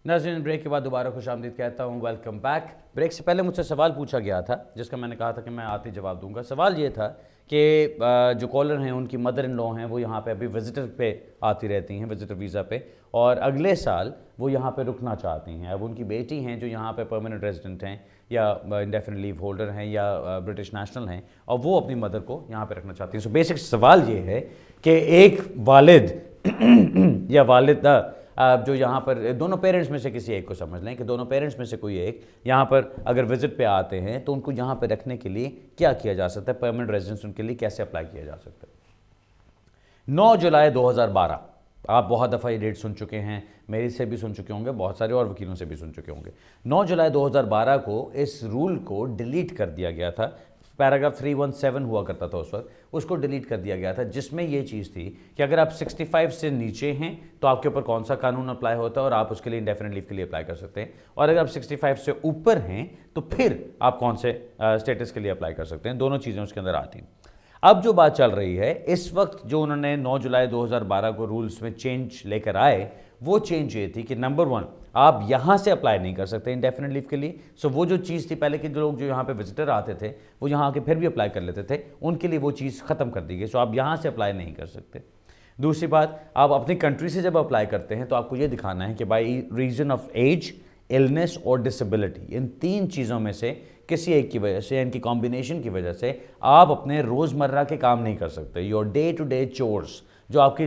नाज़रीन, ब्रेक के बाद दोबारा खुशामदीद कहता हूँ, वेलकम बैक। ब्रेक से पहले मुझसे सवाल पूछा गया था जिसका मैंने कहा था कि मैं आते जवाब दूंगा। सवाल ये था कि जो कॉलर हैं उनकी मदर इन लॉ हैं, वो यहाँ पे अभी विजिटर पे आती रहती हैं, विजिटर वीज़ा पे, और अगले साल वो यहाँ पे रुकना चाहती हैं। अब उनकी बेटी हैं जो यहाँ पे परमानेंट रेजिडेंट हैं या इंडेफिनिट लीव होल्डर हैं या ब्रिटिश नेशनल हैं, और वो अपनी मदर को यहाँ पे रखना चाहती हैं। सो बेसिक सवाल ये है कि एक वालिद या वालिदा जो यहाँ पर दोनों पेरेंट्स में से किसी एक को समझ लें कि दोनों पेरेंट्स में से कोई एक यहाँ पर अगर विजिट पे आते हैं तो उनको यहाँ पर रखने के लिए क्या किया जा सकता है, परमानेंट रेजिडेंस उनके लिए कैसे अप्लाई किया जा सकता है। 9 जुलाई 2012, आप बहुत दफ़ा ये डेट सुन चुके हैं, मेरी से भी सुन चुके होंगे, बहुत सारे और वकीलों से भी सुन चुके होंगे। 9 जुलाई 2012 को इस रूल को डिलीट कर दिया गया था। पैराग्राफ 317 हुआ करता था उस वक्त, उसको डिलीट कर दिया गया था, जिसमें ये चीज़ थी कि अगर आप 65 से नीचे हैं तो आपके ऊपर कौन सा कानून अप्लाई होता है और आप उसके लिए इंडेफिनिट लीव के लिए अप्लाई कर सकते हैं, और अगर आप 65 से ऊपर हैं तो फिर आप कौन से स्टेटस के लिए अप्लाई कर सकते हैं। दोनों चीज़ें उसके अंदर आती हैं। अब जो बात चल रही है इस वक्त, जो उन्होंने 9 जुलाई 2012 को रूल्स में चेंज लेकर आए, वो चेंज ये थी कि नंबर 1, आप यहाँ से अप्लाई नहीं कर सकते इंडेफिनिट लीव के लिए। सो वो जो चीज़ थी पहले के लोग जो यहाँ पे विजिटर आते थे वो यहाँ आके फिर भी अप्लाई कर लेते थे, उनके लिए वो चीज़ ख़त्म कर दी गई। सो आप यहाँ से अप्लाई नहीं कर सकते। दूसरी बात, आप अपनी कंट्री से जब अप्लाई करते हैं तो आपको ये दिखाना है कि by reason of age, illness और डिसेबिलिटी, इन 3 चीज़ों में से किसी एक की वजह से, इनकी कॉम्बिनेशन की वजह से आप अपने रोज़मर्रा के काम नहीं कर सकते। Your day to day chores, जो आपकी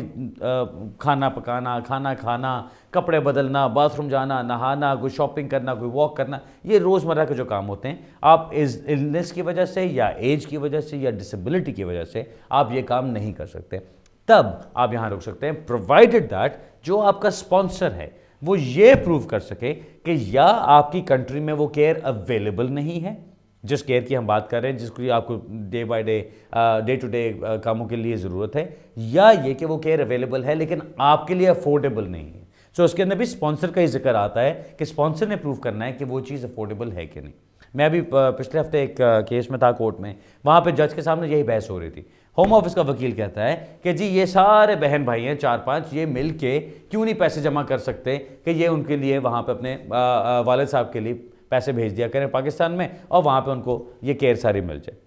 खाना पकाना, खाना खाना, कपड़े बदलना, बाथरूम जाना, नहाना, कोई शॉपिंग करना, कोई वॉक करना, ये रोज़मर्रा के जो काम होते हैं, आप इस इलनेस की वजह से या एज की वजह से या डिसेबिलिटी की वजह से आप ये काम नहीं कर सकते। तब आप यहाँ रुक सकते हैं, प्रोवाइडेड दैट जो आपका स्पॉन्सर है वो ये प्रूव कर सके कि या आपकी कंट्री में वो केयर अवेलेबल नहीं है, जिस केयर की हम बात कर रहे हैं, जिसको आपको day by day, day to day कामों के लिए ज़रूरत है, या ये कि वो केयर अवेलेबल है लेकिन आपके लिए अफोर्डेबल नहीं है। सो उसके अंदर भी स्पॉन्सर का ही जिक्र आता है कि स्पॉन्सर ने प्रूव करना है कि वो चीज़ अफोर्डेबल है कि नहीं। मैं अभी पिछले हफ्ते एक केस में था कोर्ट में, वहाँ पे जज के सामने यही बहस हो रही थी। होम ऑफिस का वकील कहता है कि जी ये सारे बहन भाई हैं 4-5, ये मिल के क्यों नहीं पैसे जमा कर सकते कि ये उनके लिए वहाँ पे अपने वालिद साहब के लिए पैसे भेज दिया करें पाकिस्तान में और वहाँ पे उनको ये केयर सारी मिल जाए।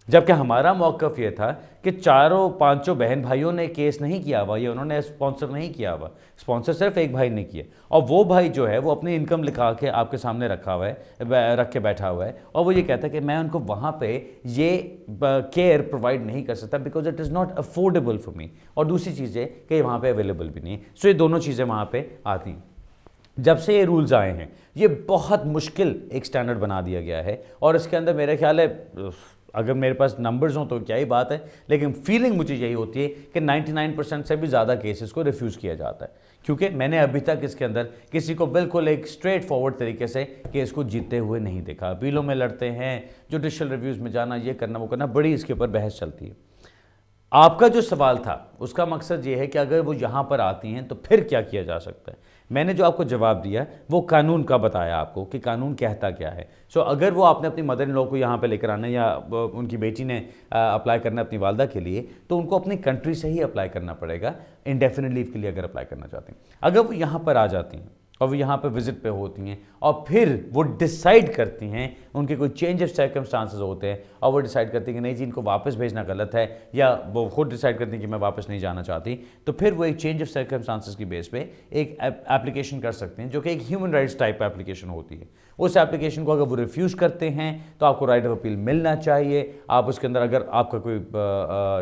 जबकि हमारा मौक़िफ़ ये था कि 4-5 बहन भाइयों ने केस नहीं किया हुआ, ये उन्होंने स्पॉन्सर नहीं किया हुआ, स्पॉन्सर सिर्फ एक भाई ने किया, और वो भाई जो है वो अपनी इनकम लिखा के आपके सामने रखा हुआ है, रख के बैठा हुआ है, और वो ये कहता है कि मैं उनको वहाँ पे ये केयर प्रोवाइड नहीं कर सकता because it is not affordable for me, और दूसरी चीज़ है कि वहाँ पर अवेलेबल भी नहीं है। सो ये दोनों चीज़ें वहाँ पर आती हैं। जब से ये रूल्स आए हैं ये बहुत मुश्किल एक स्टैंडर्ड बना दिया गया है, और इसके अंदर मेरे ख्याल है, अगर मेरे पास नंबर्स हों तो क्या ही बात है, लेकिन फीलिंग मुझे यही होती है कि 99% से भी ज़्यादा केसेस को रिफ्यूज़ किया जाता है, क्योंकि मैंने अभी तक इसके अंदर किसी को बिल्कुल एक स्ट्रेट फॉरवर्ड तरीके से केस को जीतते हुए नहीं देखा। अपीलों में लड़ते हैं, जुडिशल रिव्यूज़ में जाना, ये करना वो करना, बड़ी इसके ऊपर बहस चलती है। आपका जो सवाल था उसका मकसद ये है कि अगर वो यहाँ पर आती हैं तो फिर क्या किया जा सकता है। मैंने जो आपको जवाब दिया वो कानून का बताया आपको कि कानून कहता क्या है। सो अगर वो आपने अपनी मदर इन लॉ को यहाँ पे लेकर आना या उनकी बेटी ने अप्लाई करना अपनी वालदा के लिए, तो उनको अपनी कंट्री से ही अप्लाई करना पड़ेगा इंडेफिनिट लीव के लिए अगर अप्लाई करना चाहते हैं। अगर वो यहाँ पर आ जाती हैं और वो यहाँ पर विजिट पे होती हैं और फिर वो डिसाइड करती हैं, उनके कोई चेंज ऑफ सर्कमस्टांसेस होते हैं और वो डिसाइड करती हैं कि नहीं जी इनको वापस भेजना गलत है, या वो खुद डिसाइड करती हैं कि मैं वापस नहीं जाना चाहती, तो फिर वो एक चेंज ऑफ सर्कमस्टांसेस की बेस पे एक एप्लीकेशन कर सकते हैं, जो कि एक ह्यूमन राइट्स टाइप एप्लीकेशन होती है। उस एप्लीकेशन को अगर वो रिफ्यूज़ करते हैं तो आपको राइट ऑफ अपील मिलना चाहिए। आप उसके अंदर, अगर आपका कोई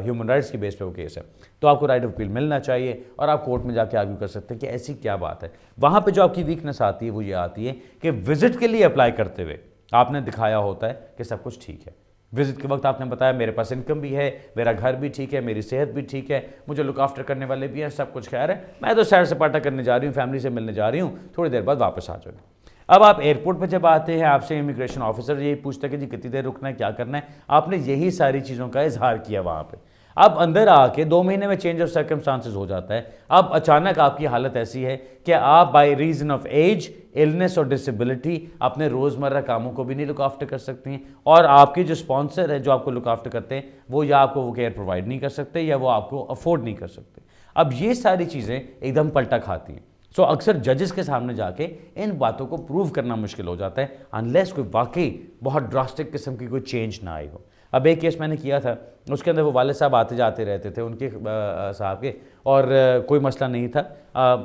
ह्यूमन राइट्स की बेस पे वो केस है तो आपको राइट ऑफ अपील मिलना चाहिए और आप कोर्ट में जाके आर्ग्यू कर सकते हैं कि ऐसी क्या बात है। वहाँ पे जो आपकी वीकनेस आती है वो ये आती है कि विजिट के लिए अप्लाई करते हुए आपने दिखाया होता है कि सब कुछ ठीक है। विजिट के वक्त आपने बताया मेरे पास इनकम भी है, मेरा घर भी ठीक है, मेरी सेहत भी ठीक है, मुझे लुक आफ्टर करने वाले भी हैं, सब कुछ खैर है, मैं तो सैर सपाटा करने जा रही हूँ, फैमिली से मिलने जा रही हूँ, थोड़ी देर बाद वापस आ जाऊँगी। अब आप एयरपोर्ट पर जब आते हैं आपसे इमिग्रेशन ऑफिसर यही पूछता है कि जी कितनी देर रुकना है, क्या करना है, आपने यही सारी चीज़ों का इजहार किया वहाँ पर। अब अंदर आके 2 महीने में चेंज ऑफ सर्कमस्टांसेस हो जाता है। अब अचानक आपकी हालत ऐसी है कि आप by reason of age, illness और डिसेबिलिटी अपने रोज़मर्रा कामों को भी नहीं लुक आफ्टर कर सकती हैं, और आपके जो स्पॉन्सर है जो आपको लुक आफ्टर करते हैं वो या आपको वो केयर प्रोवाइड नहीं कर सकते या वो आपको अफोर्ड नहीं कर सकते। अब ये सारी चीज़ें एकदम पलटा खाती हैं। सो अक्सर जजेस के सामने जाके इन बातों को प्रूव करना मुश्किल हो जाता है अनलेस कोई वाकई बहुत ड्रास्टिक किस्म की कोई चेंज ना आई हो। अब एक केस मैंने किया था, उसके अंदर वो वालिद साहब आते जाते रहते थे उनके साहब के, और कोई मसला नहीं था,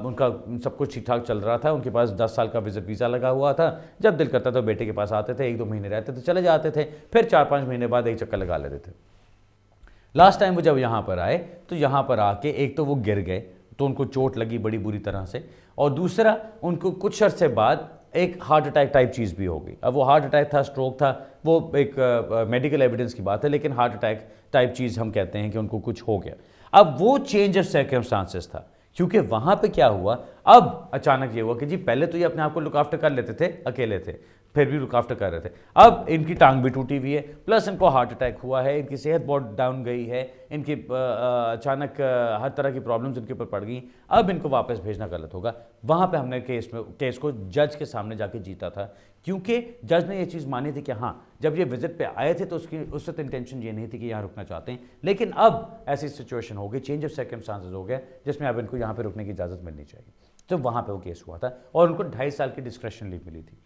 उनका सब कुछ ठीक ठाक चल रहा था, उनके पास 10 साल का विजिट वीज़ा लगा हुआ था, जब दिल करता था बेटे के पास आते थे, 1-2 महीने रहते थे, चले जाते थे, फिर 4-5 महीने बाद एक चक्कर लगा लेते थे। लास्ट टाइम वो जब यहाँ पर आए तो यहाँ पर आके एक तो वो गिर गए, तो उनको चोट लगी बड़ी बुरी तरह से, और दूसरा उनको कुछ अरसे बाद एक हार्ट अटैक टाइप चीज़ भी हो गई। अब वो हार्ट अटैक था, स्ट्रोक था, वो एक मेडिकल एविडेंस की बात है, लेकिन हार्ट अटैक टाइप चीज़ हम कहते हैं कि उनको कुछ हो गया। अब वो चेंज ऑफ सर्कमस्टांसेस था, क्योंकि वहाँ पे क्या हुआ, अब अचानक ये हुआ कि जी पहले तो ये अपने आप को लुक आफ्टर कर लेते थे, अकेले थे, फिर भी लुक आफ्टर कर रहे थे, अब इनकी टांग भी टूटी हुई है, प्लस इनको हार्ट अटैक हुआ है, इनकी सेहत बहुत डाउन गई है, इनकी अचानक हर तरह की प्रॉब्लम्स इनके ऊपर पड़ गई, अब इनको वापस भेजना गलत होगा। वहाँ पे हमने केस को जज के सामने जाके जीता था, क्योंकि जज ने ये चीज़ मानी थी कि हाँ जब ये विजिट पे आए थे तो उस वक्त इंटेंशन ये नहीं थी कि यहाँ रुकना चाहते हैं, लेकिन अब ऐसी सिचुएशन हो गई, चेंज ऑफ सर्कमस्टांसेस हो गया, जिसमें अब इनको यहाँ पे रुकने की इजाज़त मिलनी चाहिए। तो वहाँ पे वो केस हुआ था और उनको 2.5 साल की डिस्क्रेशन लीव मिली थी।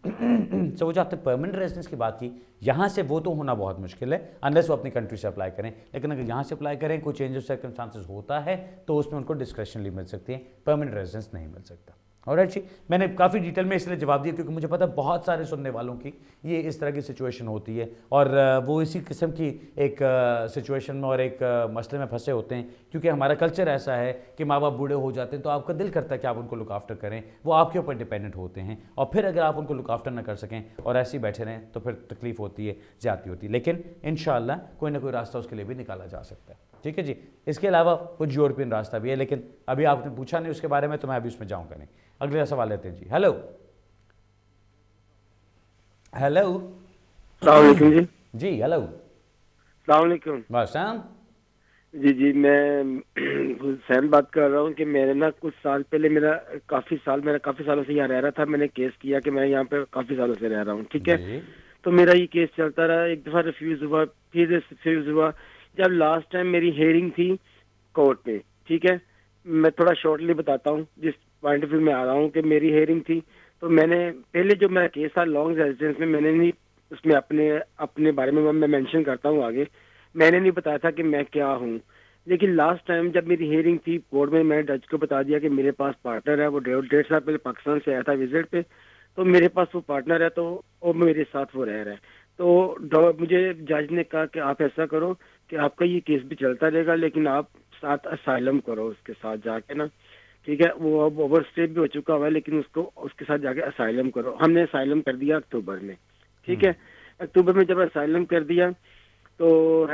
तो वो जो आपने परमानेंट रेजिडेंस की बात की, यहाँ से वो तो होना बहुत मुश्किल है अनलेस वो अपनी कंट्री से अप्लाई करें, लेकिन अगर यहाँ से अप्लाई करें, कोई चेंज ऑफ सर्कमस्टांसेस होता है तो उसमें उनको डिस्क्रेशन लीव मिल सकती है, परमानेंट रेजिडेंस नहीं मिल सकता। और जी मैंने काफ़ी डिटेल में इसलिए जवाब दिया क्योंकि मुझे पता है बहुत सारे सुनने वालों की ये इस तरह की सिचुएशन होती है और वो इसी किस्म की एक सिचुएशन में और एक मसले में फंसे होते हैं, क्योंकि हमारा कल्चर ऐसा है कि माँ बाप बूढ़े हो जाते हैं तो आपका दिल करता है कि आप उनको लुक आफ्टर करें, वो आपके ऊपर डिपेंडेंट होते हैं, और फिर अगर आप उनको लुक आफ्टर ना कर सकें और ऐसे ही बैठे रहें तो फिर तकलीफ होती है, ज़्यादती होती है, लेकिन इंशाअल्लाह कोई ना कोई रास्ता उसके लिए भी निकाला जा सकता है। ठीक है जी। इसके अलावा कुछ यूरोपियन रास्ता भी है, लेकिन अभी आपने पूछा नहीं उसके बारे में तो मैं अभी उसमें जाऊँगा नहीं। अगला सवाल लेते हैं जी। हेलो हेलो अस्सलाम वालेकुम जी। जी हेलो अस्सलाम वालेकुम। वालेकुम। जी मैं हुसैन बात कर रहा हूँ कि मैंने ना कुछ साल पहले मेरा काफ़ी सालों से यहाँ रह रहा था। मैंने केस किया कि मैं यहाँ पे काफ़ी सालों से रह रहा हूँ, ठीक है। तो मेरा ये केस चलता रहा, एक दफ़ा रिफ्यूज़ हुआ, फिर रिफ्यूज़ हुआ। जब लास्ट टाइम मेरी हेयरिंग थी कोर्ट में, ठीक है, मैं थोड़ा शॉर्टली बताता हूँ जिस पॉइंट ऑफ व्यू में आ रहा हूँ कि मेरी हेयरिंग थी। तो मैंने पहले जो मेरा केस था लॉन्ग रेजिडेंस में, मैंने नहीं उसमें अपने बारे में मैं मेंशन करता हूँ आगे, मैंने नहीं बताया था कि मैं क्या हूँ। लेकिन लास्ट टाइम जब मेरी हेयरिंग थी कोर्ट में, मैंने जज को बता दिया कि मेरे पास पार्टनर है, वो 1.5 साल पहले पाकिस्तान से आया था विजिट पे, तो मेरे पास वो पार्टनर है, तो वो मेरे साथ वो रह रहा है। तो मुझे जज ने कहा कि आप ऐसा करो कि आपका ये केस भी चलता रहेगा, लेकिन आप साथ असाइलम करो उसके साथ जाके ना, ठीक है। वो अब ओवर स्टे भी हो चुका हुआ है, लेकिन उसके साथ जाके असाइलम करो। हमने असाइलम कर दिया अक्टूबर में, ठीक है। अक्टूबर में जब असाइलम कर दिया तो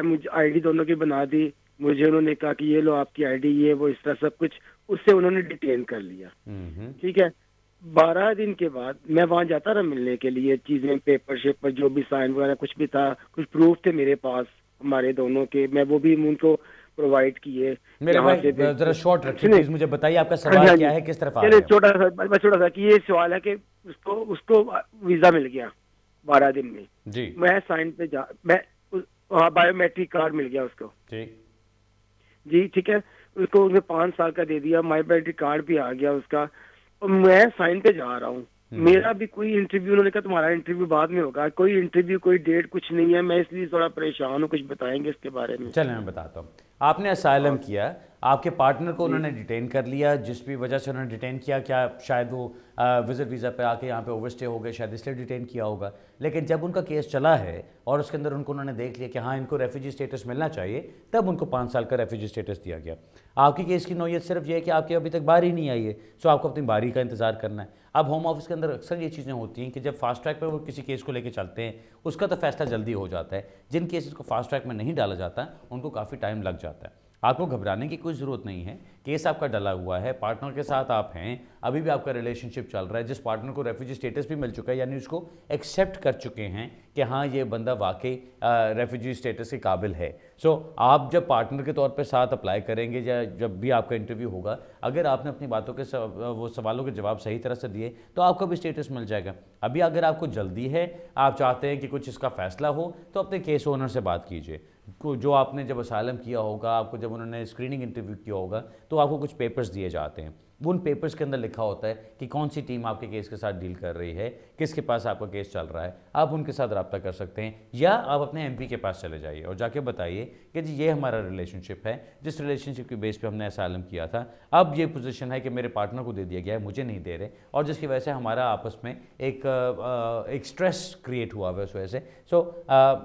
मुझे आईडी दोनों की बना दी। मुझे उन्होंने कहा कि ये लो आपकी आईडी, ये वो इस तरह सब कुछ, उससे उन्होंने डिटेन कर लिया, ठीक है। 12 दिन के बाद मैं वहां जाता रहा मिलने के लिए, चीजें पेपर शेपर जो भी साइन वगैरह कुछ भी था, कुछ प्रूफ थे मेरे पास हमारे दोनों के, मैं वो भी उनको प्रोवाइड किए। मेरे भाई जरा शॉर्ट रखिए प्लीज, मुझे बताइए आपका सवाल क्या है, किस तरफ आ रहे हैं? छोटा सा कि ये सवाल है कि उसको वीजा मिल गया 12 दिन में जी। मैं साइन पे बायोमेट्रिक कार्ड मिल गया उसको जी, ठीक है। उसको उसने 5 साल का दे दिया, बायोमेट्रिक कार्ड भी आ गया उसका, और मैं साइन पे जा रहा हूँ। मेरा भी कोई इंटरव्यू, उन्होंने कहा तुम्हारा इंटरव्यू बाद में होगा, कोई इंटरव्यू कोई डेट कुछ नहीं है। मैं इसलिए थोड़ा परेशान हूँ, कुछ बताएंगे इसके बारे में? चलिए मैं बताता हूँ। आपने असाइलम किया, आपके पार्टनर को उन्होंने डिटेन कर लिया, जिस भी वजह से उन्होंने डिटेन किया, क्या शायद वो विजिट वीज़ा पे आके यहाँ पे ओवरस्टे हो गए, शायद इसलिए डिटेन किया होगा। लेकिन जब उनका केस चला है और उसके अंदर उन्होंने देख लिया कि हाँ इनको रेफ्यूजी स्टेटस मिलना चाहिए, तब उनको 5 साल का रेफ्यूजी स्टेटस दिया गया। आपकी केस की नौयत सिर्फ ये है कि आपकी अभी तक बारी नहीं आई है, सो आपको अपनी बारी का इंतजार करना है। अब होम ऑफिस के अंदर अक्सर ये चीज़ें होती हैं कि जब फास्ट ट्रैक पर वो किसी केस को लेकर चलते हैं, उसका तो फैसला जल्दी हो जाता है। जिन केसेस को फास्ट ट्रैक में नहीं डाला जाता उनको काफ़ी टाइम लग जाता है। आपको घबराने की कोई ज़रूरत नहीं है, केस आपका डला हुआ है, पार्टनर के साथ आप हैं, अभी भी आपका रिलेशनशिप चल रहा है, जिस पार्टनर को रेफ्यूजी स्टेटस भी मिल चुका है, यानी उसको एक्सेप्ट कर चुके हैं कि हाँ ये बंदा वाकई रेफ्यूजी स्टेटस के काबिल है। सो आप जब पार्टनर के तौर पे साथ अप्लाई करेंगे या जब भी आपका इंटरव्यू होगा, अगर आपने अपनी बातों के वो सवालों के जवाब सही तरह से दिए तो आपको भी स्टेटस मिल जाएगा। अभी अगर आपको जल्दी है, आप चाहते हैं कि कुछ इसका फैसला हो, तो अपने केस ओनर से बात कीजिए। जो आपने जब असाइलम किया होगा, आपको जब उन्होंने स्क्रीनिंग इंटरव्यू किया होगा, तो आपको कुछ पेपर्स दिए जाते हैं। उन पेपर्स के अंदर लिखा होता है कि कौन सी टीम आपके केस के साथ डील कर रही है, किसके पास आपका केस चल रहा है। आप उनके साथ रब्ता कर सकते हैं, या आप अपने एमपी के पास चले जाइए और जाके बताइए कि जी ये हमारा रिलेशनशिप है, जिस रिलेशनशिप के बेस पे हमने असाइलम किया था, अब ये पोजीशन है कि मेरे पार्टनर को दे दिया गया है, मुझे नहीं दे रहे, और जिसकी वजह से हमारा आपस में एक स्ट्रेस क्रिएट हुआ है उस वजह से। सो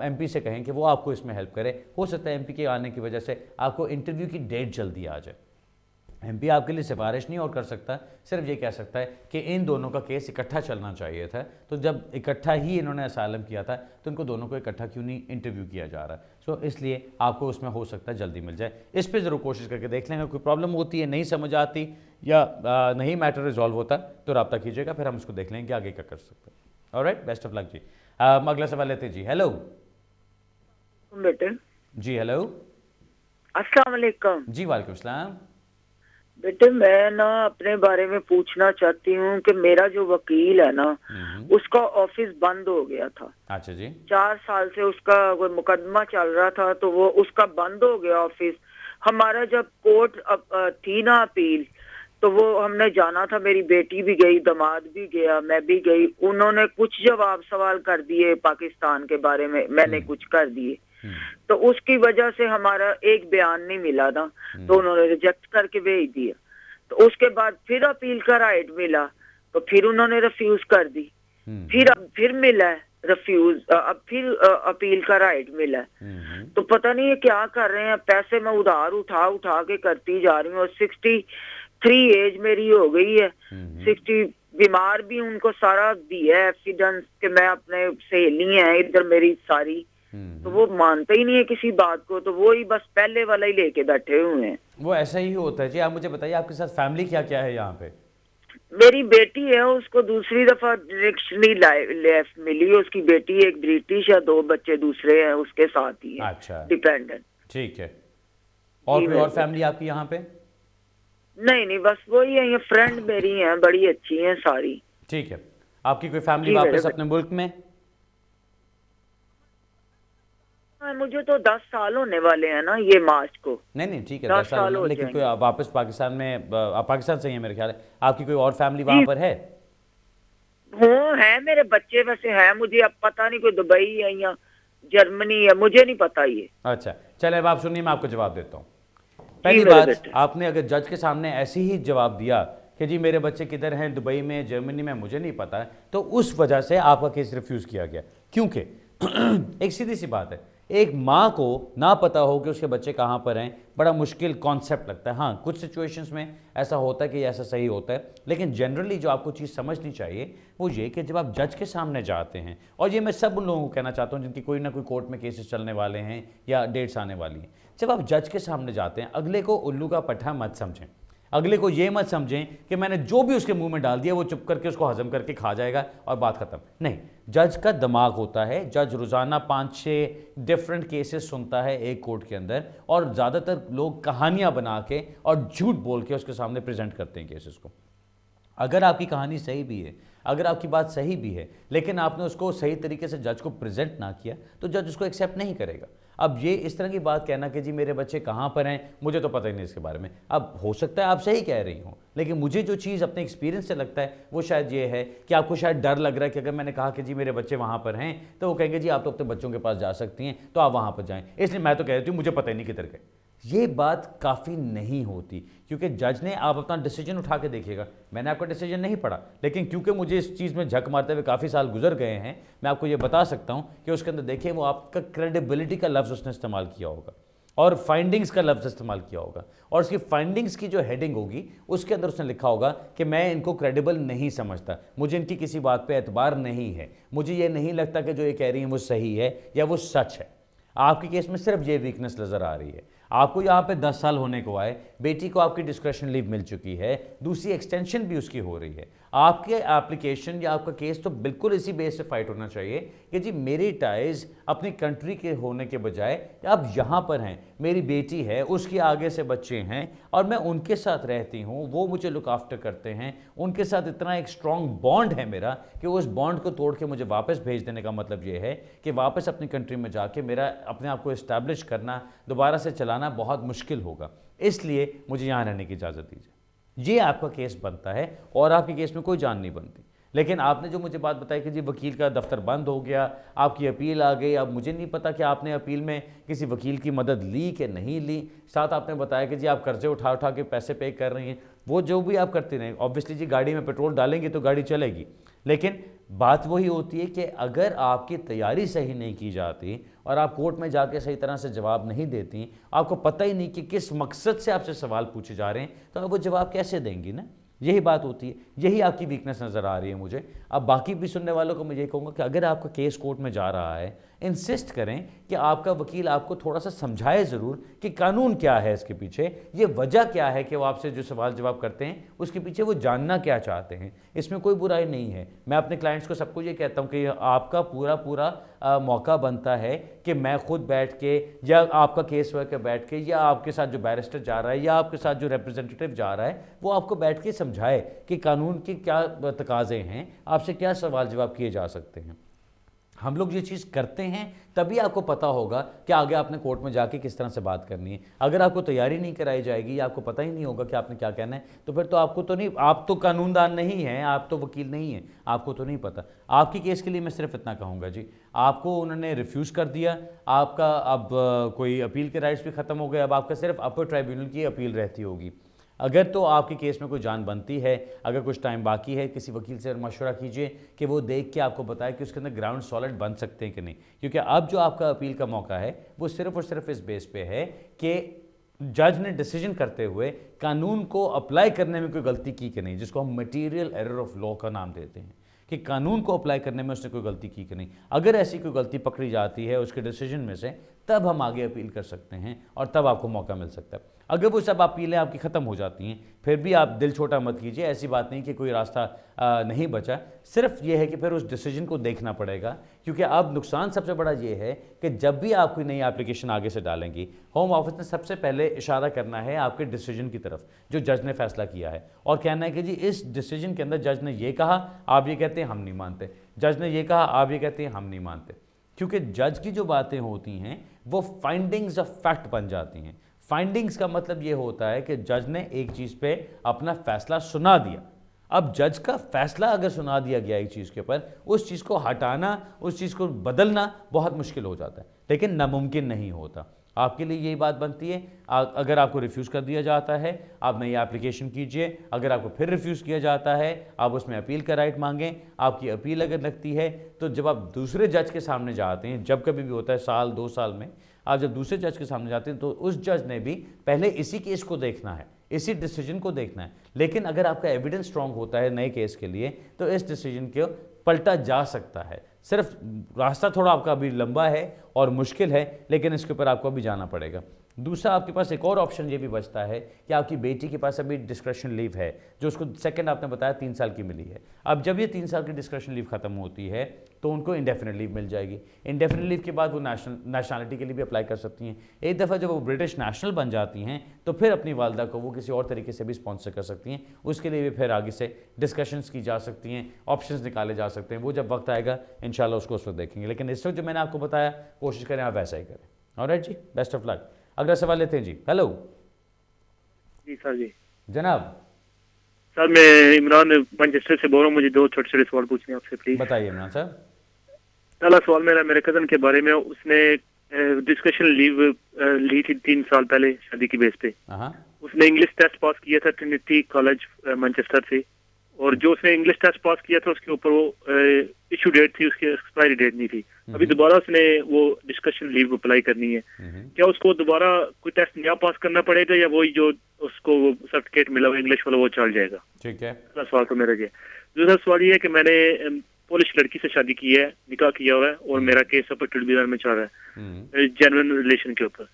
एमपी से कहें कि वो आपको इसमें हेल्प करे। हो सकता है एमपी के आने की वजह से आपको इंटरव्यू की डेट जल्दी आ जाए। एमपी आपके लिए सिफारिश नहीं और कर सकता, सिर्फ ये कह सकता है कि इन दोनों का केस इकट्ठा चलना चाहिए था, तो जब इकट्ठा ही इन्होंने असाइलम किया था तो इनको दोनों को इकट्ठा क्यों नहीं इंटरव्यू किया जा रहा है। सो इसलिए आपको उसमें हो सकता है जल्दी मिल जाए। इस पर ज़रूर कोशिश करके देख लेंगे। कोई प्रॉब्लम होती है, नहीं समझ आती या नहीं मैटर रिजॉल्व होता तो रब्ता कीजिएगा, फिर हम उसको देख लेंगे कि आगे क्या कर सकते हैं। ऑलराइट, बेस्ट ऑफ लक जी। अगला सवाल लेते हैं जी। हेलो बेटे जी। हेलो, अस्सलाम वालेकुम जी वालेकुम सलाम। बेटे, मैं ना अपने बारे में पूछना चाहती हूँ कि मेरा जो वकील है ना, उसका ऑफिस बंद हो गया था। अच्छा जी। 4 साल से उसका कोई मुकदमा चल रहा था, तो वो उसका बंद हो गया ऑफिस। हमारा जब कोर्ट थी ना अपील, तो वो हमने जाना था, मेरी बेटी भी गई, दामाद भी गया, मैं भी गई। उन्होंने कुछ जवाब सवाल कर दिए पाकिस्तान के बारे में, मैंने कुछ कर दिए, तो उसकी वजह से हमारा एक बयान नहीं मिला ना, तो उन्होंने रिजेक्ट करके भेज दिया। तो उसके बाद फिर अपील का राइट मिला, तो फिर उन्होंने रिफ्यूज कर दी। फिर मिला है रिफ्यूज, अब फिर अपील का राइट मिला है। तो पता नहीं ये क्या कर रहे हैं। पैसे मैं उधार उठा उठा के करती जा रही हूँ। 63 एज मेरी हो गई है। 60 बीमार भी उनको सारा दिया है एविडेंस कि मैं अपने सहेली है इधर मेरी सारी, तो वो मानते ही नहीं है किसी बात को, तो वो ही बस पहले वाला ही लेके बैठे हुए हैं। वो ऐसा ही होता है जी। आप मुझे बताइए आपके साथ फैमिली क्या क्या है यहाँ पे? मेरी बेटी है, उसको दूसरी दफा डिरेक्शनली लाइफ मिली। उसकी बेटी एक ब्रिटिश है, 2 बच्चे दूसरे हैं उसके साथ ही है। अच्छा, डिपेंडेंट। ठीक है। और कोई और फैमिली आपकी यहाँ पे? नहीं, बस वही है, ये फ्रेंड मेरी हैं, बड़ी अच्छी हैं सारी। ठीक है। आपकी कोई फैमिली वापस अपने मुल्क में? मुझे तो 10 साल होने वाले हैं ना ये मार्च को। नहीं ठीक है, 10 साल हो, लेकिन कोई वापस पाकिस्तान में, आप पाकिस्तान से ही है मेरे ख्याल है, आपकी कोई और फैमिली वहां पर है? वो है, मेरे बच्चे वैसे हैं, मुझे अब पता नहीं कोई दुबई है या जर्मनी है, मुझे नहीं पता ये। अच्छा चले, अब आप सुनिए, मैं आपको जवाब देता हूँ। पहली बात, आपने अगर जज के सामने ऐसे ही जवाब दिया कि जी मेरे बच्चे किधर हैं, दुबई में, जर्मनी में, मुझे नहीं पता, तो उस वजह से आपका केस रिफ्यूज किया गया। क्योंकि एक सीधी सी बात है, एक माँ को ना पता हो कि उसके बच्चे कहाँ पर हैं, बड़ा मुश्किल कॉन्सेप्ट लगता है। हाँ, कुछ सिचुएशंस में ऐसा होता है कि ऐसा सही होता है, लेकिन जनरली जो आपको चीज़ समझनी चाहिए वो ये कि जब आप जज के सामने जाते हैं, और ये मैं सब उन लोगों को कहना चाहता हूँ जिनकी कोई ना कोई कोर्ट में केसेस चलने वाले हैं या डेट्स आने वाली हैं, जब आप जज के सामने जाते हैं, अगले को उल्लू का पट्टा मत समझें। अगले को ये मत समझें कि मैंने जो भी उसके मुंह में डाल दिया वो चुप करके उसको हजम करके खा जाएगा और बात खत्म। नहीं, जज का दिमाग होता है। जज रोजाना 5-6 डिफरेंट केसेस सुनता है एक कोर्ट के अंदर, और ज़्यादातर लोग कहानियां बना के और झूठ बोल के उसके सामने प्रेजेंट करते हैं केसेस को। अगर आपकी कहानी सही भी है, अगर आपकी बात सही भी है, लेकिन आपने उसको सही तरीके से जज को प्रेजेंट ना किया, तो जज उसको एक्सेप्ट नहीं करेगा। अब ये इस तरह की बात कहना कि जी मेरे बच्चे कहाँ पर हैं, मुझे तो पता ही नहीं इसके बारे में। अब हो सकता है आप सही कह रही हो, लेकिन मुझे जो चीज़ अपने एक्सपीरियंस से लगता है वो शायद ये है कि आपको शायद डर लग रहा है कि अगर मैंने कहा कि जी मेरे बच्चे वहाँ पर हैं, तो वो कहेंगे जी आप तो अपने बच्चों के पास जा सकती हैं, तो आप वहाँ पर जाएँ, इसलिए मैं तो कह रही हूँ मुझे पता ही नहीं किधर गए। ये बात काफ़ी नहीं होती, क्योंकि जज ने, आप अपना डिसीजन उठा के देखिएगा, मैंने आपका डिसीजन नहीं पढ़ा, लेकिन क्योंकि मुझे इस चीज़ में झक मारते हुए काफ़ी साल गुजर गए हैं, मैं आपको ये बता सकता हूँ कि उसके अंदर देखिए वो आपका क्रेडिबिलिटी का लफ्ज़ उसने इस्तेमाल किया होगा, और फाइंडिंग्स का लफ्ज़ इस्तेमाल किया होगा, और उसकी फाइंडिंग्स की जो हेडिंग होगी उसके अंदर उसने लिखा होगा कि मैं इनको क्रेडिबल नहीं समझता, मुझे इनकी किसी बात पे एतबार नहीं है, मुझे ये नहीं लगता कि जो ये कह रही हैं वो सही है या वो सच है। आपके केस में सिर्फ ये वीकनेस नज़र आ रही है। आपको यहाँ पे 10 साल होने को आए, बेटी को आपकी डिस्क्रिप्शन लीव मिल चुकी है, दूसरी एक्सटेंशन भी उसकी हो रही है, आपके एप्लीकेशन या आपका केस तो बिल्कुल इसी बेस पे फाइट होना चाहिए कि जी मेरी टाइज अपनी कंट्री के होने के बजाय अब यहाँ पर हैं, मेरी बेटी है, उसके आगे से बच्चे हैं और मैं उनके साथ रहती हूँ, वो मुझे लुक आफ्टर करते हैं, उनके साथ इतना एक स्ट्रॉन्ग बॉन्ड है मेरा कि उस बॉन्ड को तोड़ के मुझे वापस भेज देने का मतलब ये है कि वापस अपनी कंट्री में जाके मेरा अपने आप को इस्टेब्लिश करना, दोबारा से चलाना बहुत मुश्किल होगा, इसलिए मुझे यहाँ रहने की इजाज़त दीजिए। ये आपका केस बनता है और आपके केस में कोई जान नहीं बनती। लेकिन आपने जो मुझे बात बताई कि जी वकील का दफ्तर बंद हो गया, आपकी अपील आ गई, अब मुझे नहीं पता कि आपने अपील में किसी वकील की मदद ली कि नहीं ली। साथ आपने बताया कि जी आप कर्जे उठा उठा के पैसे पे कर रही हैं, वो जो भी आप करते रहें, ऑब्वियसली जी गाड़ी में पेट्रोल डालेंगे तो गाड़ी चलेगी। लेकिन बात वही होती है कि अगर आपकी तैयारी सही नहीं की जाती और आप कोर्ट में जाके सही तरह से जवाब नहीं देती, आपको पता ही नहीं कि किस मकसद से आपसे सवाल पूछे जा रहे हैं, तो आप वो जवाब कैसे देंगी ना। यही बात होती है, यही आपकी वीकनेस नज़र आ रही है मुझे। अब बाकी भी सुनने वालों को मैं ये कहूँगा कि अगर आपका केस कोर्ट में जा रहा है, इंसिस्ट करें कि आपका वकील आपको थोड़ा सा समझाए ज़रूर कि कानून क्या है इसके पीछे, ये वजह क्या है कि वो आपसे जो सवाल जवाब करते हैं उसके पीछे वो जानना क्या चाहते हैं। इसमें कोई बुराई नहीं है। मैं अपने क्लाइंट्स को सबको ये कहता हूँ कि आपका पूरा मौका बनता है कि मैं खुद बैठ के या आपका केस वर्कर बैठ के या आपके साथ जो बैरिस्टर जा रहा है या आपके साथ जो रिप्रेजेंटेटिव जा रहा है वो आपको बैठ के समझाए कि कानून के क्या तकाजे हैं, आपसे क्या सवाल जवाब किए जा सकते हैं। हम लोग ये चीज़ करते हैं तभी आपको पता होगा कि आगे आपने कोर्ट में जाके किस तरह से बात करनी है। अगर आपको तैयारी नहीं कराई जाएगी या आपको पता ही नहीं होगा कि आपने क्या कहना है, तो फिर तो आपको तो नहीं, आप तो कानूनदान नहीं हैं, आप तो वकील नहीं हैं, आपको तो नहीं पता। आपकी केस के लिए मैं सिर्फ इतना कहूँगा जी, आपको उन्होंने रिफ्यूज़ कर दिया, आपका अब कोई अपील के राइट्स भी ख़त्म हो गए, अब आपका सिर्फ अपर ट्राइब्यूनल की अपील रहती होगी। अगर तो आपके केस में कोई जान बनती है, अगर कुछ टाइम बाकी है, किसी वकील से मशवरा कीजिए कि वो देख के आपको बताए कि उसके अंदर ग्राउंड सॉलिड बन सकते हैं कि नहीं। क्योंकि अब जो आपका अपील का मौका है वो सिर्फ और सिर्फ इस बेस पे है कि जज ने डिसीजन करते हुए कानून को अप्लाई करने में कोई गलती की कि नहीं, जिसको हम मटीरियल एरर ऑफ लॉ का नाम देते हैं, कि कानून को अप्लाई करने में उसने कोई गलती की कि नहीं। अगर ऐसी कोई गलती पकड़ी जाती है उसके डिसीजन में से, तब हम आगे अपील कर सकते हैं और तब आपको मौका मिल सकता है। अगर वो सब अपीलें आपकी ख़त्म हो जाती हैं, फिर भी आप दिल छोटा मत कीजिए। ऐसी बात नहीं कि कोई रास्ता नहीं बचा, सिर्फ ये है कि फिर उस डिसीजन को देखना पड़ेगा। क्योंकि अब नुकसान सबसे बड़ा ये है कि जब भी आप कोई नई एप्लीकेशन आगे से डालेंगी, होम ऑफिस ने सबसे पहले इशारा करना है आपके डिसीजन की तरफ जो जज ने फैसला किया है, और कहना है कि जी इस डिसीजन के अंदर जज ने ये कहा, आप ये कहते हैं हम नहीं मानते, जज ने ये कहा, आप ये कहते हैं हम नहीं मानते। क्योंकि जज की जो बातें होती हैं वो फाइंडिंग्स ऑफ फैक्ट बन जाती हैं। फाइंडिंग्स का मतलब ये होता है कि जज ने एक चीज़ पे अपना फैसला सुना दिया। अब जज का फैसला अगर सुना दिया गया एक चीज़ के ऊपर, उस चीज़ को हटाना, उस चीज़ को बदलना बहुत मुश्किल हो जाता है, लेकिन नामुमकिन नहीं होता। आपके लिए यही बात बनती है, अगर आपको रिफ्यूज़ कर दिया जाता है आप नई एप्लीकेशन कीजिए, अगर आपको फिर रिफ्यूज़ किया जाता है आप उसमें अपील का राइट मांगें। आपकी अपील अगर लगती है तो जब आप दूसरे जज के सामने जाते हैं, जब कभी भी होता है साल 2 साल में, आप जब दूसरे जज के सामने जाते हैं तो उस जज ने भी पहले इसी केस को देखना है, इसी डिसीजन को देखना है। लेकिन अगर आपका एविडेंस स्ट्रांग होता है नए केस के लिए तो इस डिसीजन को पलटा जा सकता है। सिर्फ रास्ता थोड़ा आपका अभी लंबा है और मुश्किल है, लेकिन इसके ऊपर आपको अभी जाना पड़ेगा। दूसरा, आपके पास एक और ऑप्शन ये भी बचता है कि आपकी बेटी के पास अभी डिस्क्रेशन लीव है, जो उसको सेकंड आपने बताया 3 साल की मिली है। अब जब ये 3 साल की डिस्क्रेशन लीव खत्म होती है तो उनको इंडेफिनिट लीव मिल जाएगी। इंडेफिनिट लीव के बाद वो नेशनलिटी के लिए भी अप्लाई कर सकती हैं। एक दफ़ा जब वो ब्रिटिश नेशनल बन जाती हैं तो फिर अपनी वालदा को वो किसी और तरीके से भी स्पॉन्सर कर सकती हैं। उसके लिए भी फिर आगे से डिस्कशंस की जा सकती हैं, ऑप्शंस निकाले जा सकते हैं। वो जब वक्त आएगा इंशाल्लाह उसको उस वक्त देखेंगे, लेकिन इस वक्त जो मैंने आपको बताया कोशिश करें आप वैसा ही करें। ऑलराइट जी, बेस्ट ऑफ लक। अगला सवाल लेते हैं जी। हेलो जी सर। जी जनाब। सर मैं इमरान मैनचेस्टर से बोल रहा हूँ, मुझे 2 छोटे छोटे सवाल पूछने हैं आपसे प्लीज। बताइए इमरान साहब। पहला सवाल मेरे कजन के बारे में, उसने डिस्कशन लीव ली थी 3 साल पहले शादी की बेस पे। उसने इंग्लिश टेस्ट पास किया था ट्रिनिटी कॉलेज मैनचेस्टर से, और जो उसने इंग्लिश टेस्ट पास किया था उसके ऊपर वो इशू डेट थी, उसकी एक्सपायरी डेट नहीं थी। अभी दोबारा उसने वो डिस्कशन लीव अप्लाई करनी है, क्या उसको दोबारा कोई टेस्ट नया पास करना पड़ेगा या वही जो उसको सर्टिफिकेट मिला हुआ इंग्लिश वाला वो चल जाएगा? ठीक है, पहला सवाल तो मेरा ये। दूसरा सवाल ये है कि मैंने पोलिश लड़की से शादी की है, निकाह किया हुआ है, और मेरा केस अपर ट्रिब्यूनल में चल रहा है जेन्युइन रिलेशन के ऊपर।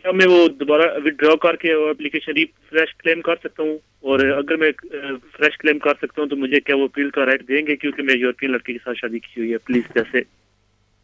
क्या मैं वो दोबारा विड्रॉ करके एप्लीकेशन फ्रेश क्लेम कर सकता हूँ? और अगर मैं फ्रेश क्लेम कर सकता हूँ तो मुझे क्या वो अपील का राइट देंगे? क्योंकि मैं यूरोपियन लड़की के साथ शादी की हुई है। प्लीज कैसे?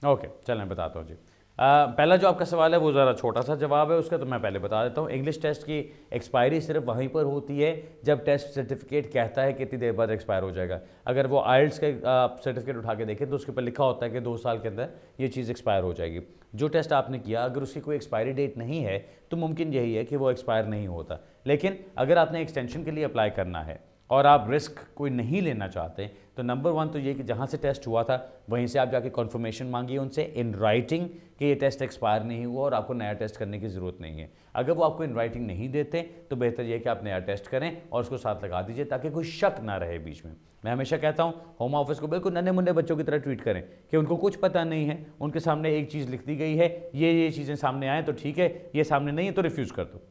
ओके, चलें बताता हूँ जी। पहला जो आपका सवाल है वो ज़रा छोटा सा जवाब है उसका, तो मैं पहले बता देता हूँ। इंग्लिश टेस्ट की एक्सपायरी सिर्फ वहीं पर होती है जब टेस्ट सर्टिफिकेट कहता है कितनी देर बाद एक्सपायर हो जाएगा। अगर वो आइल्स का आप सर्टिफिकेट उठा के देखें तो उसके ऊपर लिखा होता है कि 2 साल के अंदर ये चीज़ एक्सपायर हो जाएगी। जो टेस्ट आपने किया अगर उसकी कोई एक्सपायरी डेट नहीं है तो मुमकिन यही है कि वो एक्सपायर नहीं होता। लेकिन अगर आपने एक्सटेंशन के लिए अप्लाई करना है और आप रिस्क कोई नहीं लेना चाहते तो नंबर 1 तो ये कि जहाँ से टेस्ट हुआ था वहीं से आप जाके कन्फर्मेशन मांगिए उनसे इन राइटिंग कि ये टेस्ट एक्सपायर नहीं हुआ और आपको नया टेस्ट करने की ज़रूरत नहीं है। अगर वो आपको इन राइटिंग नहीं देते तो बेहतर ये कि आप नया टेस्ट करें और उसको साथ लगा दीजिए ताकि कोई शक ना रहे बीच में। मैं हमेशा कहता हूँ होम ऑफिस को बिल्कुल नन्हे मुन्ने बच्चों की तरह ट्रीट करें कि उनको कुछ पता नहीं है, उनके सामने एक चीज़ लिख दी गई है, ये चीज़ें सामने आएँ तो ठीक है, ये सामने नहीं है तो रिफ्यूज़ कर दो।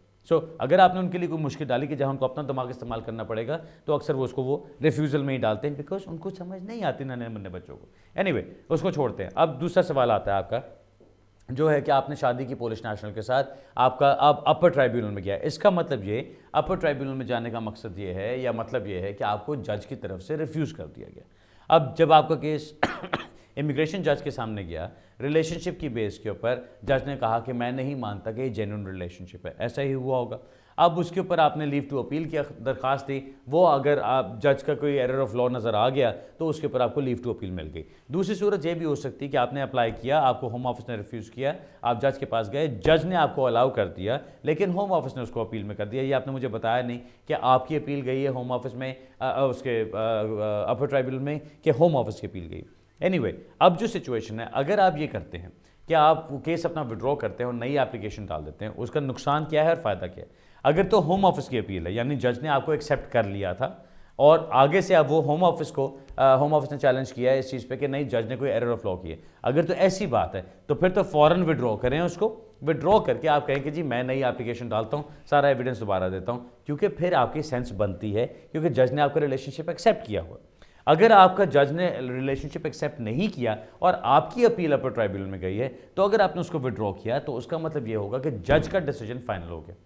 अगर आपने उनके लिए कोई मुश्किल डाली कि जहाँ उनको अपना दिमाग इस्तेमाल करना पड़ेगा तो अक्सर वो रिफ्यूज़ल में ही डालते हैं बिकॉज उनको समझ नहीं आती नन्हे मुन्ने बच्चों को। एनीवे उसको छोड़ते हैं। अब दूसरा सवाल आता है आपका जो है कि आपने शादी की पोलिश नेशनल के साथ, आपका अब अपर ट्राइब्यूनल में गया। इसका मतलब ये अपर ट्राइब्यूनल में जाने का मकसद ये है या मतलब ये है कि आपको जज की तरफ से रिफ्यूज़ कर दिया गया। अब जब आपका केस इमिग्रेशन जज के सामने गया, रिलेशनशिप की बेस के ऊपर जज ने कहा कि मैं नहीं मानता कि ये जेन्युइन रिलेशनशिप है, ऐसा ही हुआ होगा। अब उसके ऊपर आपने लीव टू अपील की दरख्वास्त दी, वो अगर आप जज का कोई एरर ऑफ लॉ नज़र आ गया तो उसके ऊपर आपको लीव टू अपील मिल गई। दूसरी सूरत ये भी हो सकती है कि आपने अप्लाई किया, आपको होम ऑफिस ने रिफ्यूज़ किया, आप जज के पास गए, जज ने आपको अलाउ कर दिया लेकिन होम ऑफिस ने उसको अपील में कर दिया। ये आपने मुझे बताया नहीं कि आपकी अपील गई है होम ऑफिस में, उसके अपर ट्राइब्यूनल में, कि होम ऑफिस की अपील गई। एनीवे अब जो सिचुएशन है, अगर आप ये करते हैं कि आप केस अपना विड्रॉ करते हैं और नई एप्लीकेशन डाल देते हैं, उसका नुकसान क्या है और फ़ायदा क्या है? अगर तो होम ऑफिस की अपील है यानी जज ने आपको एक्सेप्ट कर लिया था और आगे से अब वो होम ऑफिस ने चैलेंज किया है इस चीज़ पे कि नहीं जज ने कोई एरर ऑफ लॉ की है, अगर तो ऐसी बात है तो फिर तो फ़ौरन विड्रॉ करें उसको। विड्रॉ करके आप कहें कि जी मैं नई एप्लीकेशन डालता हूँ, सारा एविडेंस दोबारा देता हूँ, क्योंकि फिर आपकी सेंस बनती है क्योंकि जज ने आपका रिलेशनशिप एक्सेप्ट किया हुआ। अगर आपका जज ने रिलेशनशिप एक्सेप्ट नहीं किया और आपकी अपील अपर ट्राइब्यूनल में गई है तो अगर आपने उसको विड्रॉ किया तो उसका मतलब ये होगा कि जज का डिसीजन फाइनल हो गया,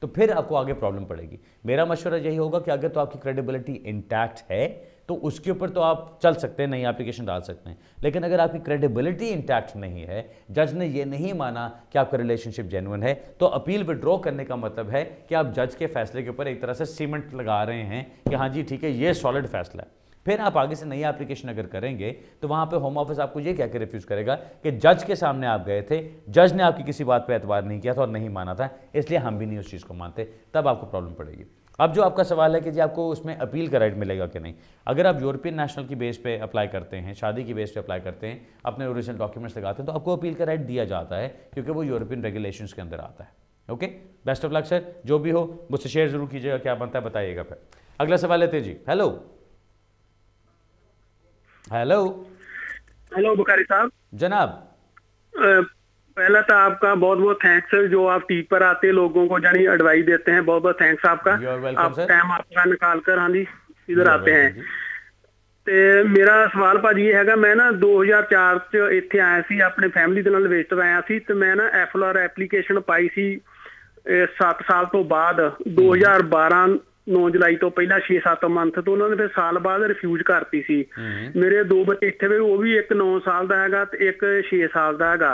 तो फिर आपको आगे प्रॉब्लम पड़ेगी। मेरा मशवरा यही होगा कि अगर तो आपकी क्रेडिबिलिटी इंटैक्ट है तो उसके ऊपर तो आप चल सकते हैं, नई एप्लीकेशन डाल सकते हैं। लेकिन अगर आपकी क्रेडिबिलिटी इंटैक्ट नहीं है, जज ने ये नहीं माना कि आपका रिलेशनशिप जेन्युइन है, तो अपील विड्रॉ करने का मतलब है कि आप जज के फैसले के ऊपर एक तरह से सीमेंट लगा रहे हैं कि हाँ जी ठीक है ये सॉलिड फैसला है। फिर आप आगे से नई एप्लीकेशन अगर करेंगे तो वहाँ पे होम ऑफिस आपको ये कह के रिफ्यूज़ करेगा कि जज के सामने आप गए थे, जज ने आपकी किसी बात पे एतबार नहीं किया था और नहीं माना था, इसलिए हम भी नहीं उस चीज़ को मानते, तब आपको प्रॉब्लम पड़ेगी। अब जो आपका सवाल है कि जी आपको उसमें अपील का राइट मिलेगा कि नहीं, अगर आप यूरोपियन नेशनल की बेस पे अप्लाई करते हैं, शादी की बेस पे अप्लाई करते हैं, अपने ओरिजिनल डॉक्यूमेंट्स लगाते हैं तो आपको अपील का राइट दिया जाता है क्योंकि वो यूरोपियन रेगुलेशंस के अंदर आता है। Okay, best of luck sir, जो भी हो मुझसे शेयर जरूर कीजिएगा, क्या बनता है बताइएगा। फिर अगला सवाल लेते हैं जी। हेलो हेलो हेलो बुखारी साहब। जनाब पहला तो आपका बहुत बहुत थैंक्स है जो आप टीवी पर आते लोगों को जानी एडवाइस देते हैं, बहुत बहुत थैंक्स आपका। आप टाइम आपका निकाल कर हाँ जी इधर आते हैं। ਤੇ ਮੇਰਾ ਸਵਾਲ ਭਾਜੀ ਇਹ ਹੈਗਾ, ਮੈਂ ਨਾ 2004 ਚ ਇੱਥੇ ਆਇਆ ਸੀ, ਆਪਣੇ ਫੈਮਿਲੀ ਦੇ ਨਾਲ ਵਿਜ਼ਿਟਰ ਆਇਆ ਸੀ ਤੇ ਮੈਂ ਨਾ ਐਫਐਲਆਰ ਐਪਲੀਕੇਸ਼ਨ ਪਾਈ ਸੀ 7 ਸਾਲ ਤੋਂ ਬਾਅਦ 2012 9 ਜੁਲਾਈ ਤੋਂ ਪਹਿਲਾਂ 6-7 ਮੰਥ ਤੋਂ ਉਹਨਾਂ ਨੇ ਫਿਰ ਸਾਲ ਬਾਅਦ ਰਿਫਿਊਜ਼ ਕਰਤੀ ਸੀ। ਮੇਰੇ 2 ਬੱਚੇ ਇੱਥੇ ਵੇ, ਉਹ ਵੀ ਇੱਕ 9 ਸਾਲ ਦਾ ਹੈਗਾ ਤੇ ਇੱਕ 6 ਸਾਲ ਦਾ ਹੈਗਾ।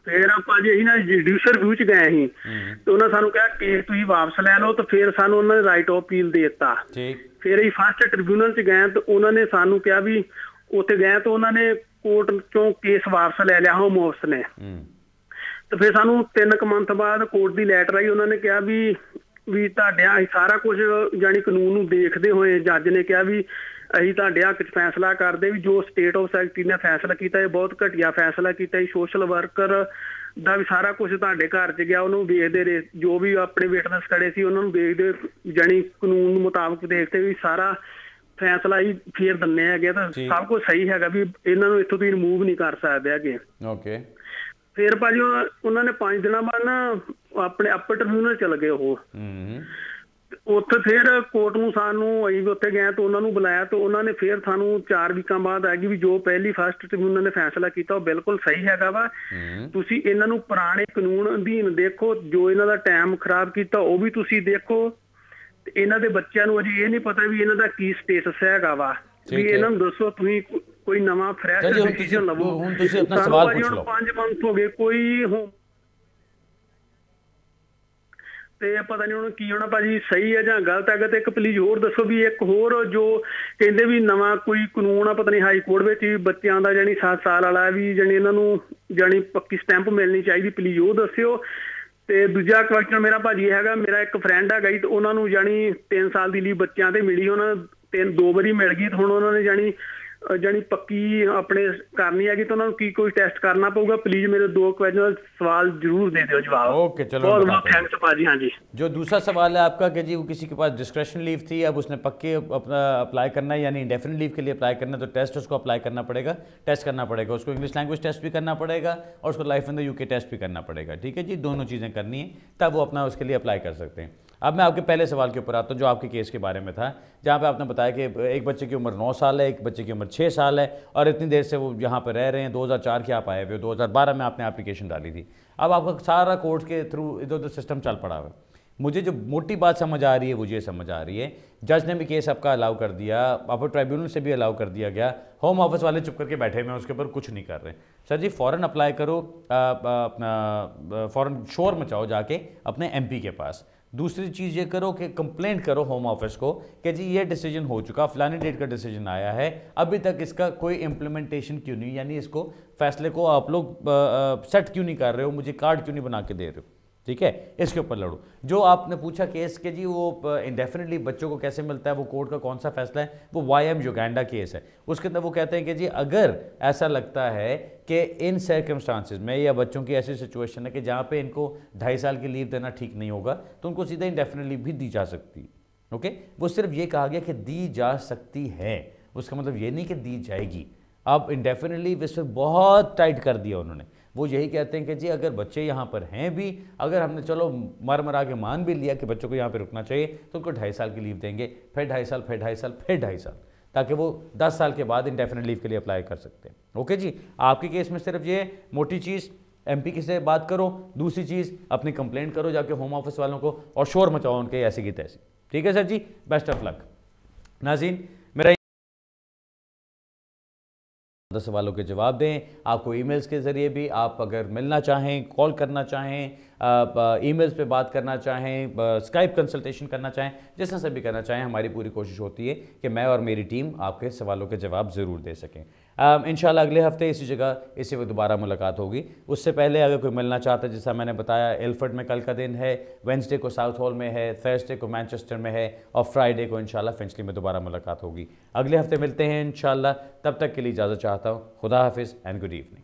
ਫਿਰ ਆਪਾਂ ਜੀ ਅਸੀਂ ਨਾ ਜੁਡੀਸ਼ੀਅਲ ਰਿਵਿਊ ਚ ਗਏ ਸੀ ਤੇ ਉਹਨਾਂ ਸਾਨੂੰ ਕਿਹਾ ਕੇਸ ਤੁਸੀਂ ਵਾਪਸ ਲੈ ਲਓ, ਤੇ ਫਿਰ ਸਾਨੂੰ ਉਹਨਾਂ ਨੇ ਰਾਈਟ ਆਫ ਅਪੀਲ ਦੇ ਦਿੱਤਾ। ਫਿਰ ਅਸੀਂ ਫਸਟ ਟ੍ਰਿਬਿਊਨਲ ਚ ਗਏ ਤੇ ਉਹਨਾਂ ਨੇ ਸਾਨੂੰ ਕਿਹਾ ਵੀ ਉੱਥੇ ਗਏ ਤਾਂ ਉਹਨਾਂ ਨੇ ਕੋਰਟ ਚੋਂ ਕੇਸ ਵਾਪਸ ਲੈ ਲਿਆ ਹੋਮ ਆਫਿਸ ਨੇ। ਤੇ ਫਿਰ ਸਾਨੂੰ 3 ਮੰਥ ਬਾਅਦ ਕੋਰਟ ਦੀ ਲੈਟਰ ਆਈ, ਉਹਨਾਂ ਨੇ ਕਿਹਾ ਵੀ ਤੁਹਾਡੇ ਅਸੀਂ ਸਾਰਾ ਕੁਝ ਜਾਨੀ ਕਾਨੂੰਨ ਨੂੰ ਦੇਖਦੇ ਹੋਏ ਜੱਜ ਨੇ ਕਿਹਾ ਵੀ ਅਸੀਂ ਤੁਹਾਡੇ ਹੱਕ 'ਚ ਫੈਸਲਾ ਕਰਦੇ ਵੀ ਜੋ ਸਟੇਟ ਆਫ ਸੈਕਟਰੀ ਨੇ ਫੈਸਲਾ ਕੀਤਾ ਇਹ ਬਹੁਤ ਘਟੀਆ ਫੈਸਲਾ ਕੀਤਾ। ਸੋਸ਼ਲ ਵਰਕਰ ਦਾ ਵੀ ਸਾਰਾ ਕੁਝ ਤੁਹਾਡੇ ਘਰ 'ਚ ਗਿਆ, ਉਹਨੂੰ ਵੇਖਦੇ ਰਹੇ, ਜੋ ਵੀ ਆਪਣੇ ਵਿਟਨੈਸ ਖੜੇ ਸੀ ਉਹਨਾਂ ਨੂੰ ਦੇਖਦੇ ਜਾਨੀ ਕਾਨੂੰਨ ਮੁਤਾਬਕ ਦੇਖਦੇ ਵੀ ਸਾਰਾ ਫੈਸਲਾ ਹੀ ਫੇਰ ਦਿੰਦੇ ਹੈਗੇ ਤਾਂ ਸਭ ਕੁਝ ਸਹੀ ਹੈਗਾ ਵੀ ਇਹਨਾਂ ਨੂੰ ਇੱਥੋਂ ਤੁਸੀਂ ਰਿਮੂਵ ਨਹੀਂ ਕਰ ਸਕਦੇ ਹੈਗੇ। ਓਕੇ। ਫਿਰ ਭਾਜੀ ਉਹਨਾਂ ਨੇ 5 ਦਿਨਾਂ ਬਾਅਦ ਨਾ ਆਪਣੇ ਅਪਰ ਟ੍ਰਿਬਿਊਨਲ ਚਲ ਗਏ ਉਹ। ਉੱਥੇ ਫਿਰ ਕੋਰਟ ਨੂੰ ਸਾਨੂੰ ਅਸੀਂ ਵੀ ਉੱਥੇ ਗਏ ਤਾਂ ਉਹਨਾਂ ਨੂੰ ਬੁਲਾਇਆ ਤਾਂ ਉਹਨਾਂ ਨੇ ਫਿਰ ਸਾਨੂੰ 4 ਵੀਕਾਂ ਬਾਅਦ ਆ ਗਈ ਵੀ ਜੋ ਪਹਿਲੀ ਫਸਟ ਟ੍ਰਿਬਿਊਨਲ ਨੇ ਫੈਸਲਾ ਕੀਤਾ ਉਹ ਬਿਲਕੁਲ ਸਹੀ ਹੈਗਾ ਵਾ। ਤੁਸੀਂ ਇਹਨਾਂ ਨੂੰ ਪੁਰਾਣੇ ਕਾਨੂੰਨ ਅਧੀਨ ਦੇਖੋ, ਜੋ ਇਹਨਾਂ ਦਾ ਟਾਈਮ ਖਰਾਬ ਕੀਤਾ ਉਹ ਵੀ ਤੁਸੀਂ ਦੇਖੋ, ਤੇ ਇਹਨਾਂ ਦੇ ਬੱਚਿਆਂ ਨੂੰ ਅਜੇ ਇਹ ਨਹੀਂ ਪਤਾ ਵੀ ਇਹਨਾਂ ਦਾ ਕੀ ਸਟੇਟਸ ਹੈਗਾ ਵਾ, ਵੀ ਇਹਨਾਂ ਨੂੰ ਦੱਸੋ ਤੁਸੀਂ कोई नवा फ्रेश डिसीजन लवो। ਹੁਣ ਤੁਸੀਂ ਆਪਣਾ ਸਵਾਲ ਪੁੱਛ ਲਓ। 5 ਮੰਥ ਹੋ ਗਏ ਕੋਈ ਹੋਮ ਤੇ ਪਤਾ ਨਹੀਂ ਹੁਣ ਕੀ ਹੋਣਾ ਭਾਜੀ, ਸਹੀ ਹੈ ਜਾਂ ਗਲਤ ਹੈਗਾ। ਤੇ ਇੱਕ ਪਲੀਜ਼ ਹੋਰ ਦੱਸੋ ਵੀ ਇੱਕ ਹੋਰ ਜੋ ਕਹਿੰਦੇ ਵੀ ਨਵਾਂ ਕੋਈ ਕਾਨੂੰਨ ਆ, ਪਤਾ ਨਹੀਂ ਹਾਈ ਕੋਰਟ ਵਿੱਚ ਵੀ ਬੱਚਿਆਂ ਦਾ ਜਾਨੀ 7 ਸਾਲ ਵਾਲਾ ਵੀ ਜਾਨੀ ਇਹਨਾਂ ਨੂੰ ਜਾਨੀ ਪੱਕੀ ਸਟੈਂਪ ਮਿਲਣੀ ਚਾਹੀਦੀ, ਪਲੀਜ਼ ਉਹ ਦੱਸਿਓ। ਤੇ ਦੂਜਾ ਕੁਐਸਚਨ ਮੇਰਾ ਭਾਜੀ ਹੈਗਾ, ਮੇਰਾ ਇੱਕ ਫਰੈਂਡ ਹੈਗਾ ਜੀ, ਤੇ ਉਹਨਾਂ ਨੂੰ ਜਾਨੀ 3 ਸਾਲ ਦੀ ਲੀਵ ਬੱਚਿਆਂ ਤੇ ਮਿਲੀ, ਉਹਨਾਂ 2 ਵਾਰੀ ਮਿਲ ਗਈ, ਤੇ ਹੁਣ ਉਹਨਾਂ ਨੇ ਜਾਨੀ ਪੱਕੀ ਆਪਣੇ करनी है तो उन्होंने कोई टेस्ट करना पड़ेगा। प्लीज मेरे 2 क्वेश्चन सवाल जरूर दे दो जवाब। ओके चलो, बहुत बहुत थैंक्स पाजी। हाँ जी, जो दूसरा सवाल है आपका कि जी वो किसी के पास डिस्क्रेशन लीव थी, अब उसने पक्के अपना अप्लाई करना है यानी इंडेफिनिट लीव के लिए अप्लाई करना है, तो टेस्ट उसको अप्लाई करना पड़ेगा, टेस्ट करना पड़ेगा उसको, इंग्लिश लैंग्वेज टेस्ट भी करना पड़ेगा और उसको life in the UK test भी करना पड़ेगा। ठीक है जी, दोनों चीज़ें करनी है, तब वो अपना उसके लिए अप्लाई कर सकते हैं। अब मैं आपके पहले सवाल के ऊपर आता हूँ जो आपके केस के बारे में था, जहाँ पे आपने बताया कि एक बच्चे की उम्र 9 साल है, एक बच्चे की उम्र 6 साल है और इतनी देर से वो यहाँ पर रह रहे हैं। 2004 के आप आए हुए, 2012 में आपने एप्लीकेशन डाली थी। अब आपका सारा कोर्ट के थ्रू इधर उधर सिस्टम चल पड़ा हुआ है। मुझे जो मोटी बात समझ आ रही है वो ये समझ आ रही है, जज ने भी केस आपका अलाउ कर दिया, अपर ट्राइब्यूनल से भी अलाउ कर दिया गया, होम ऑफिस वाले चुप करके बैठे हुए हैं, उसके ऊपर कुछ नहीं कर रहे। सर जी फ़ौरन अप्लाई करो, अपना फ़ौरन शोर मचाओ जाके अपने MP के पास। दूसरी चीज़ ये करो कि कंप्लेंट करो होम ऑफिस को कि जी ये डिसीजन हो चुका, फलानी डेट का डिसीजन आया है, अभी तक इसका कोई इम्प्लीमेंटेशन क्यों नहीं, यानी इसको फैसले को आप लोग सेट क्यों नहीं कर रहे हो, मुझे कार्ड क्यों नहीं बना के दे रहे हो। ठीक है, इसके ऊपर लड़ो। जो आपने पूछा केस के जी वो इंडेफिनिटली बच्चों को कैसे मिलता है, वो कोर्ट का कौन सा फैसला है, वो YM युगांडा केस है। उसके अंदर वो कहते हैं कि जी अगर ऐसा लगता है कि इन सर्कमस्टांसिस में या बच्चों की ऐसी सिचुएशन है कि जहाँ पे इनको 2.5 साल की लीव देना ठीक नहीं होगा, तो उनको सीधा इंडेफिनिट लीव भी दी जा सकती है। ओके, वो सिर्फ ये कहा गया कि दी जा सकती है, उसका मतलब ये नहीं कि दी जाएगी। अब इंडेफिनिट लीव इस पर बहुत टाइट कर दिया उन्होंने। वो यही कहते हैं कि जी अगर बच्चे यहाँ पर हैं भी, अगर हमने चलो मर के मान भी लिया कि बच्चों को यहाँ पे रुकना चाहिए, तो उनको 2.5 साल की लीव देंगे, फिर 2.5 साल, फिर 2.5 साल, फिर 2.5 साल, ताकि वो 10 साल के बाद इंडेफिनिट लीव के लिए अप्लाई कर सकते हैं। ओके जी, आपके केस में सिर्फ ये मोटी चीज़ MP से बात करो, दूसरी चीज़ अपनी कंप्लेंट करो जाके होम ऑफिस वालों को और शोर मचाओ उनके ऐसी की तैसी। ठीक है सर जी, बेस्ट ऑफ लक। नाज़रीन, मेरा सवालों के जवाब दें, आपको ईमेल्स के ज़रिए भी, आप अगर मिलना चाहें, कॉल करना चाहें, ईमेल्स पे बात करना चाहें, स्काइप कंसल्टेशन करना चाहें, जिस तरह से भी करना चाहें, हमारी पूरी कोशिश होती है कि मैं और मेरी टीम आपके सवालों के जवाब ज़रूर दे सकें। इंशाल्लाह अगले हफ्ते इसी जगह इसी वक्त दोबारा मुलाकात होगी। उससे पहले अगर कोई मिलना चाहता है, जैसा मैंने बताया एल्फर्ड में कल का दिन है, वेंसडे को साउथ हॉल में है, थर्सडे को मैनचेस्टर में है और फ्राइडे को इंशाल्लाह फिंचली में दोबारा मुलाकात होगी। अगले हफ्ते मिलते हैं इंशाल्लाह, तब तक के लिए इजाज़त चाहता हूँ। खुदा हाफिज़ एंड गुड इवनिंग।